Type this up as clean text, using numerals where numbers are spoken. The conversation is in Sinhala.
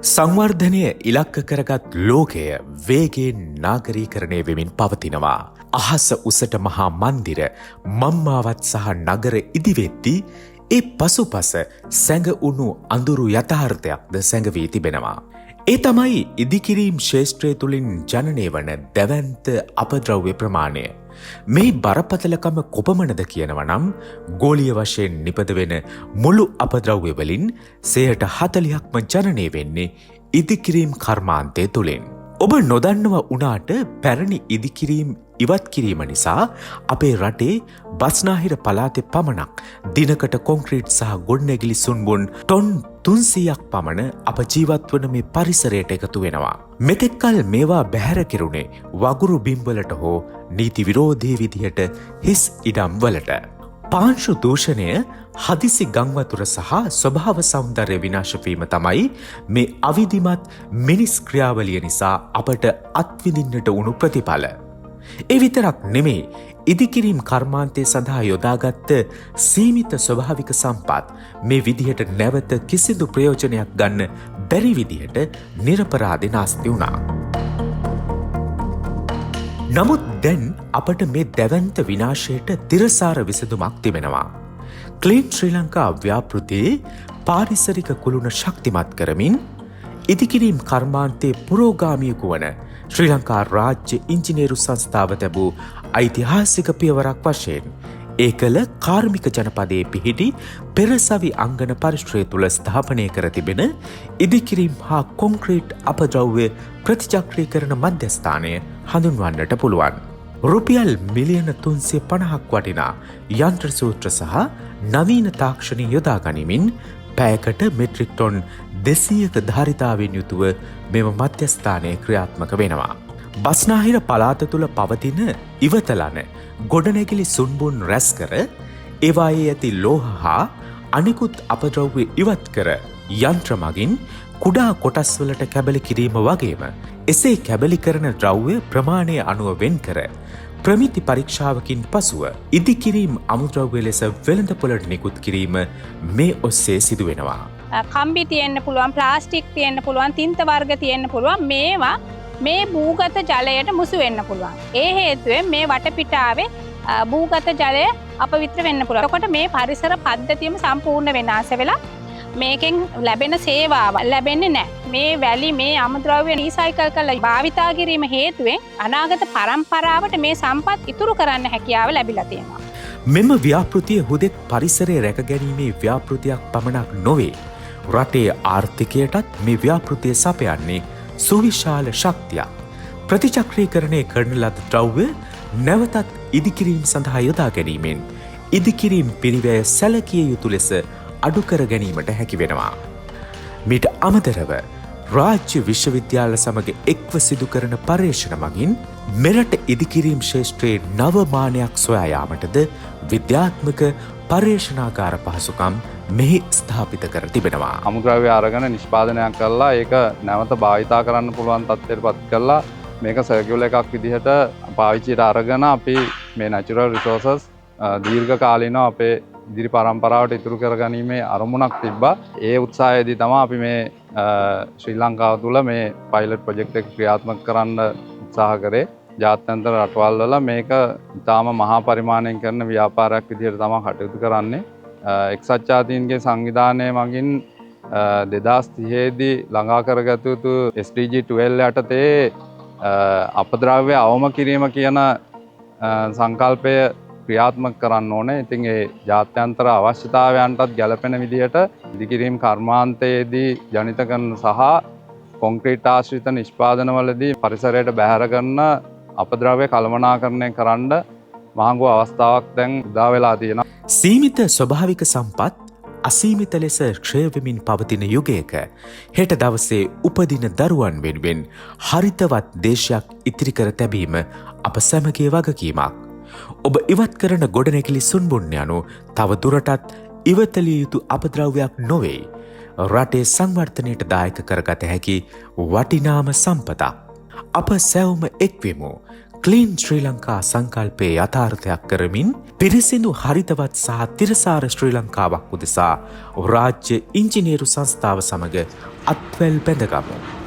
සංවර්ධනය ඉලක්ක කරගත් ලෝකය වේගයෙන් නාගරීකරණය වෙමින් පවතිනවා. අහස උසට මහා මන්දිර මම්මාවත් සහ නගර ඉදිවෙද්දී ඒ පසුපස සැඟවුණු අඳුරු යථාර්ථයක්ද සැඟවී තිබෙනවා. ඒ තමයි ඉදිකිරීම් ශේෂ්ත්‍රය තුළින් ජනනය වන දැවැන්ත අපද්‍රව්‍ය ප්‍රමාණය. මේ බරපතලකම කොපමණද කියනව නම් ගෝලීය වශයෙන් නිපද වෙන මුළු අපද්‍රව්‍ය වලින් 40%ක්ම ජනනය වෙන්නේ ඉදිකිරීම් කර්මාන්තය තුළින්. ඔබ නොදන්නව වුණාට පැරණි ඉදිකිරීම් ඉවත් කිරීම නිසා අපේ රටේ බස්නාහිර පළාතේ පමණක් දිනකට කොන්ක්‍රීට් සහ ගොඩනැගිලි සුන්බුන් ටොන් 300ක් පමණ අප ජීවත් වන මේ පරිසරයට එකතු වෙනවා. මෙතෙක්කල් මේවා බැහැර කෙරුණේ වගුරු බිම්වලට හෝ නීති විරෝධී විදිහට හිස් ඉඩම් වලට. පාංශු දූෂණය, හදිසි ගංවතුර සහ ස්වභාව සෞන්දර්ය විනාශ වීම තමයි මේ අවිධිමත් මිනිස් ක්‍රියාවලිය නිසා අපට අත්විඳින්නට වුණු ප්‍රතිඵල. ඒ විතරක් නෙමේ, ඉදිකිරීම් කර්මාන්තය සඳහා යොදාගත්ත සීමිත ස්වභාවික සම්පත් මේ විදිහට නැවත කිසිදු ප්‍රයෝජනයක් ගන්න බැරි විදිහට නිරපරාධ නාස්ති වුණා. නමුත් දැන් අපට මේ දැවැන්ත විනාශයට තිරසාර විසඳුමක් තිබෙනවා. ක්ලීන් ශ්‍රී ලංකා ව්‍යාපෘතියේ පාරිසරික කුළුණ ශක්තිමත් කරමින් ඉදිකිරීම් කර්මාන්තයේ පුරෝගාමියෙකු වන ශ්‍රී ලංකා රාජ්‍ය ඉංජිනේරු සංස්ථාව තැබූ ඓතිහාසික පියවරක් වශයෙන් ඒ කළ කාර්මික ජනපදයේ පිහිටි පෙරසවි අංගන පරිශ්‍රය තුළ ස්ථාපනය කර තිබෙන ඉදිකිරීම් හා කොන්ක්‍රීට් අපද්‍රව්‍ය ප්‍රතිචක්‍රීකරණ මධ්‍යස්ථානය හඳුන්වන්නට පුළුවන්. රුපියල් මිලියන 350ක් වටිනා යන්ත්‍ර සූත්‍ර සහ නවීන තාක්ෂණය යොදා ගනිමින් පැයකට මෙට්‍රික් ටොන් 200ක ධාරිතාවෙන් යුතුව මෙම මධ්‍යස්ථානය ක්‍රියාත්මක වෙනවා. බස්නාහිර පළාත තුළ පවතින ඉවතලන ගොඩනැගිලි සුන්බුන් රැස් කර ඒවායේ ඇති ලෝහ හා අනිකුත් අපද්‍රව්‍ය ඉවත් කර යන්ත්‍ර මගින් කුඩා කොටස්වලට කැබලි කිරීම වගේම එසේ කැබලි කරන ද්‍රව්‍ය ප්‍රමාණය අනුව වෙන් කර ප්‍රමිති පරීක්ෂාවකින් පසුව ඉදිකිරීම් අමුද්‍රව්‍ය ලෙස වෙළඳපොළට නිකුත් කිරීම මේ ඔස්සේ සිදු වෙනවා. කම්බි තියෙන්න පුළුවන්, ප්ලාස්ටික් තියෙන්න පුළුවන්, තින්ත වර්ග තියෙන්න පුළුවන්. මේවා මේ භූගත ජලයට මුසු වෙන්න පුළුවන්. ඒ හේතුවෙන් මේ වටපිටාවේ භූගත ජලය අපවිත්‍ර වෙන්න පුළුවන්. එතකොට මේ පරිසර පද්ධතියම සම්පූර්ණ වෙනාස වෙලා මේකෙන් ලැබෙන සේවාව ලැබෙන්නේ නැහැ. මේ වැලි, මේ අමුද්‍රව්‍ය රීසයිකල් කරලා භාවිතා කිරීම හේතුවෙන් අනාගත පරම්පරාවට මේ සම්පත් ඉතුරු කරන්න හැකියාව ලැබිලා තියෙනවා. මෙම ව්‍යාපෘතිය හුදෙක් පරිසරය රැකගැනීමේ ව්‍යාපෘතියක් පමණක් නොවේ. රටේ ආර්ථිකයටත් මේ ව්‍යාපෘතිය සපයන්නේ සුවිශාල ශක්තියක්. ප්‍රතිචක්‍රීකරණය කරන ලද ද්‍රව්‍ය නැවතත් ඉදිකිරීම් සඳහා යොදා ගැනීමෙන් ඉදිකිරීම් පිරිවැය සැලකිය යුතු ලෙස අඩු කර ගැනීමට හැකි වෙනවා. මීට අමතරව රාජ්‍ය විශ්වවිද්‍යාල සමග එක්ව සිදු කරන පර්යේෂණ මගින් මෙරට ඉදිකිරීම් ශේෂ්ත්‍රයේ නවමානයක් සොයා යාමටද විද්‍යාත්මක පර්යේෂණාගාර පහසුකම් මෙහි ස්ථාපිත කර තිබෙනවා. අමුද්‍රව්‍ය අරගෙන නිෂ්පාදනයක් කරලා ඒක නැවත භාවිතා කරන්න පුළුවන් තත්ත්වයට පත් කරලා මේක සර්කියුලර් එකක් විදිහට පාවිච්චියට අරගෙන අපි මේ නැචරල් රිසෝසස් දීර්ඝ කාලීනව අපේ ඉදිරි පරම්පරාවට ඉතුරු කරගැනීමේ අරමුණක් තිබ්බා. ඒ උත්සාහයේදී තමයි අපි මේ ශ්‍රී ලංකාව තුළ මේ පයිලට් ප්‍රොජෙක්ට් එක ක්‍රියාත්මක කරන්න උත්සාහ කරේ. ජාත්‍යන්තර රටවල් වල මේක ඉතාම මහා පරිමාණයෙන් කරන ව්‍යාපාරයක් විදිහට තමයි කටයුතු කරන්නේ. එක්සත් ජාතීන්ගේ සංවිධානය මගින් 2030 දී ළඟා කරගත යුතු SDG 12 යටතේ අපද්‍රව්‍ය අවම කිරීම කියන සංකල්පය ක්‍රියාත්මක කරන්න ඕනේ. ඉතින් ඒ ජාත්‍යන්තර අවශ්‍යතාවයන්ටත් ගැලපෙන විදිහට ඉදිකිරීම් කර්මාන්තයේදී ජනිත කරන සහ කොන්ක්‍රීට් ආශ්‍රිත නිෂ්පාදනවලදී පරිසරයට බැහැර කරන අපද්‍රව්‍ය කළමනාකරණය කරන්න මහඟු අවස්ථාවක් දැන් උදා වෙලා තියෙනවා. සීමිත ස්වභාවික සම්පත් අසීමිත ලෙස ක්ෂය වෙමින් පවතින යුගයක හෙට දවසේ උපදින දරුවන් වෙනුවෙන් හරිතවත් දේශයක් ඉතිරි කර තැබීම අප සැමගේ වගකීමක්. ඔබ ඉවත් කරන ගොඩනැගිලි සුන්බුන් යනු තව දුරටත් ඉවතලිය යුතු අපද්‍රව්‍යයක් නොවේ. රටේ සංවර්ධනයට දායක කරගත හැකි වටිනාම සම්පතක්. අප සැවුම එක්වෙමු. ක්ලීන් ශ්‍රී ලංකා සංකල්පයේ යථාර්ථයක් කරමින් පිරිසිදු හරිතවත් සහ තිරසාර ශ්‍රී ලංකාවක් උදෙසා රාජ්‍ය ඉංජිනේරු සංස්ථාව සමග අත්වැල් බැඳගමු.